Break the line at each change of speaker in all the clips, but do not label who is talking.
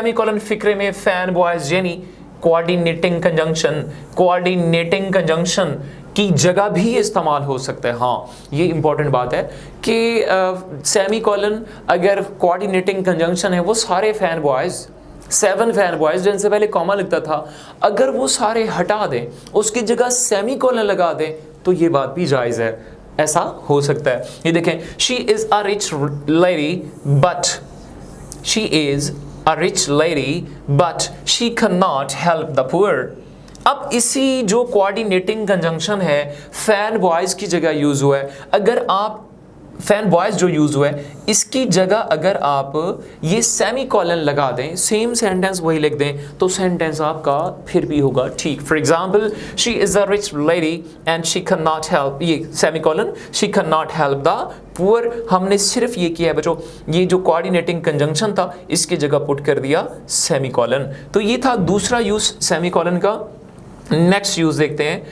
Semicolon फिक्रे में fan boys यानी coordinating conjunction की जगह भी इस्तेमाल हो सकता है। हाँ, ये इंपॉर्टेंट बात है कि सेमीकोलन अगर कोऑर्डिनेटिंग कंजंक्शन है, वो सारे फैन बॉयज 7 फैन बॉयज जिनसे पहले कॉमा लिखता था, अगर वो सारे हटा दें, उसकी जगह सेमीकोलन लगा दें, तो ये बात भी जायज़ है, ऐसा हो सकता है। ये देखें, she is a rich lady but she can not help the poor. अब इसी जो कोऑर्डिनेटिंग कंजंक्शन है फैन बॉयज की जगह यूज हुआ है, अगर आप फैन बॉयज जो यूज हुआ है इसकी जगह अगर आप ये सेमीकोलन लगा दें, सेम सेंटेंस वही लिख दें, तो सेंटेंस आपका फिर भी होगा ठीक। For example, she is a rich lady and she can not help, ये semicolon, she can not help the poor. हमने सिर्फ ये किया है बच्चों, ये जो कोऑर्डिनेटिंग कंजंक्शन था इसकी जगह पुट कर दिया सेमीकोलन। तो ये था दूसरा यूज सेमीकोलन का। नेक्स्ट यूज देखते हैं।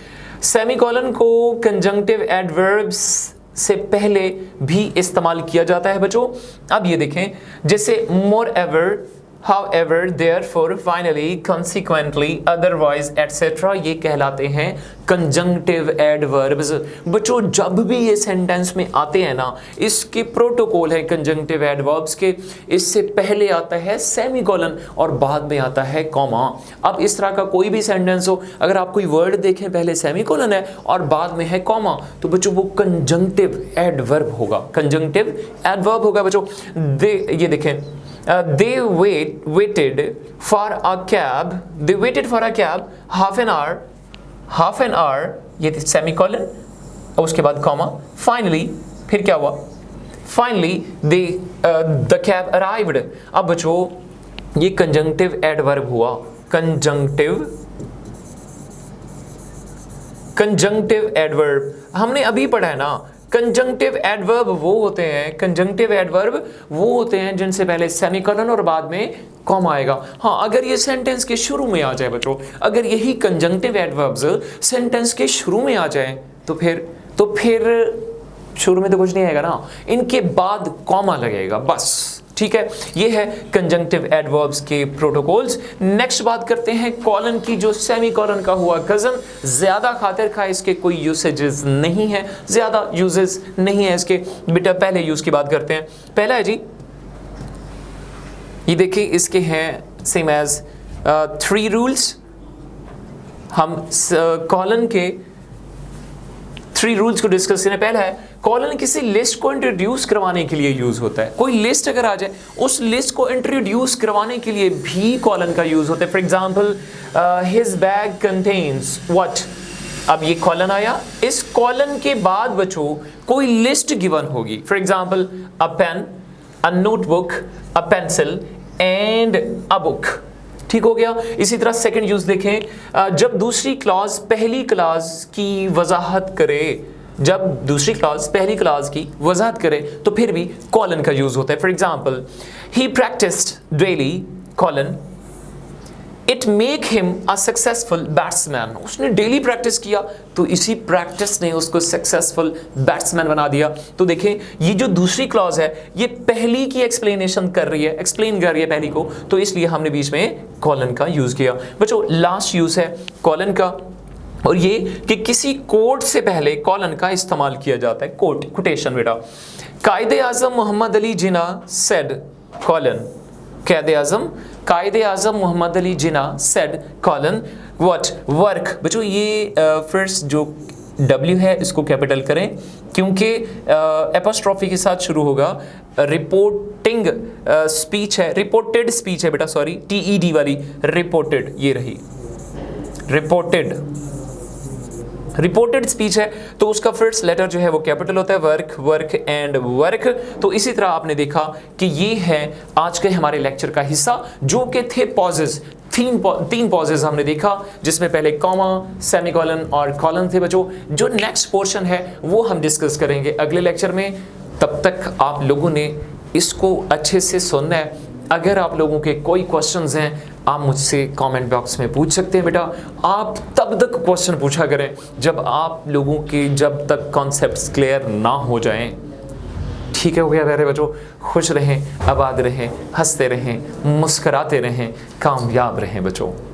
सेमीकोलन को कंजंक्टिव एडवर्ब्स से पहले भी इस्तेमाल किया जाता है बच्चों। अब ये देखें, जैसे मोर ever, however, therefore, finally, consequently, otherwise, etc. ये कहलाते हैं कंजंक्टिव एडवर्ब्स। बच्चों जब भी ये सेंटेंस में आते हैं ना, इसके प्रोटोकॉल है कंजंक्टिव एडवर्ब्स के, इससे पहले आता है सेमीकोलन और बाद में आता है कॉमा। अब इस तरह का कोई भी सेंटेंस हो, अगर आप कोई वर्ड देखें पहले सेमीकोलन है और बाद में है कॉमा, तो बच्चों वो कंजंक्टिव एडवर्ब होगा, कंजंक्टिव एडवर्ब होगा बच्चों। ये देखें, they waited for a cab half an hour, ये सेमीकोलन और उसके बाद कॉमा, finally, फिर क्या हुआ, finally the cab arrived। अब बच्चों ये कंजंक्टिव एडवर्ब हुआ, कंजंक्टिव एडवर्ब हमने अभी पढ़ा है ना। कंजंक्टिव एडवर्ब वो होते हैं जिनसे पहले सेमीकोलन और बाद में कॉमा आएगा। हाँ, अगर ये सेंटेंस के शुरू में आ जाए बच्चों, अगर यही कंजंक्टिव एडवर्ब्स सेंटेंस के शुरू में आ जाए, तो फिर शुरू में तो कुछ नहीं आएगा ना, इनके बाद कॉमा लगेगा बस। ठीक है, ये है कंजंक्टिव एडवर्ब्स के प्रोटोकॉल्स। नेक्स्ट बात करते हैं कॉलन की, जो सेमीकोलन का हुआ कजन। ज्यादा खातिर खा इसके कोई यूसेजेस नहीं है, ज्यादा यूजेस नहीं है इसके। बेटा पहले यूज की बात करते हैं। पहला है जी, ये देखिए इसके हैं सेम एज 3 रूल्स। हम कॉलन के 3 रूल्स को डिस्कस करें। पहला है, कॉलन किसी लिस्ट को इंट्रोड्यूस करवाने के लिए यूज होता है। कोई लिस्ट अगर आ जाए, उस लिस्ट को इंट्रोड्यूस करवाने के लिए भी कॉलन का यूज होता है। For example, his bag contains what. अब ये कॉलन आया, इस कॉलन के बाद बच्चों कोई लिस्ट गिवन होगी। For example, a pen, a notebook, a pencil and a book. ठीक हो गया। इसी तरह सेकंड यूज देखें, जब दूसरी क्लॉज पहली क्लॉज की वजाहत करे, तो फिर भी कॉलन का यूज होता है। For example, he practised daily colon it make him a successful batsman. उसने डेली प्रैक्टिस किया तो इसी प्रैक्टिस ने उसको सक्सेसफुल बैट्समैन बना दिया। तो देखें, ये जो दूसरी क्लॉज है ये पहली की एक्सप्लेन कर रही है पहली को, तो इसलिए हमने बीच में कॉलन का यूज किया। बच्चों लास्ट यूज है कॉलन का, और ये कि किसी कोट से पहले कॉलन का इस्तेमाल किया जाता है। कोटेशन बेटा, कायदे आजम मोहम्मद अली जिना सेड कॉलन, कायदे आजम मोहम्मद अली जिना सेड कॉलन व्हाट वर्क। बच्चों ये फर्स्ट जो W है इसको कैपिटल करें, क्योंकि एपोस्ट्रोफी के साथ शुरू होगा। रिपोर्टिंग स्पीच है, रिपोर्टेड स्पीच है बेटा, सॉरी TED वाली, रिपोर्टेड ये रही, रिपोर्टेड स्पीच है, तो उसका फर्स्ट लेटर जो है वो कैपिटल होता है, वर्क एंड वर्क। तो इसी तरह आपने देखा कि ये है आज के हमारे लेक्चर का हिस्सा, जो कि थे पॉजेस। 3 पॉजेस हमने देखा, जिसमें पहले कॉमा, सेमीकोलन और कॉलन थे बच्चों। जो नेक्स्ट पोर्शन है वो हम डिस्कस करेंगे अगले लेक्चर में। तब तक आप लोगों ने इसको अच्छे से सुनना है। अगर आप लोगों के कोई क्वेश्चंस हैं, आप मुझसे कमेंट बॉक्स में पूछ सकते हैं बेटा। आप तब तक क्वेश्चन पूछा करें जब तक कॉन्सेप्ट्स क्लियर ना हो जाएं। ठीक है, हो गया प्यारे बच्चों। खुश रहें, आबाद रहें, हंसते रहें, मुस्कराते रहें, कामयाब रहें बच्चों।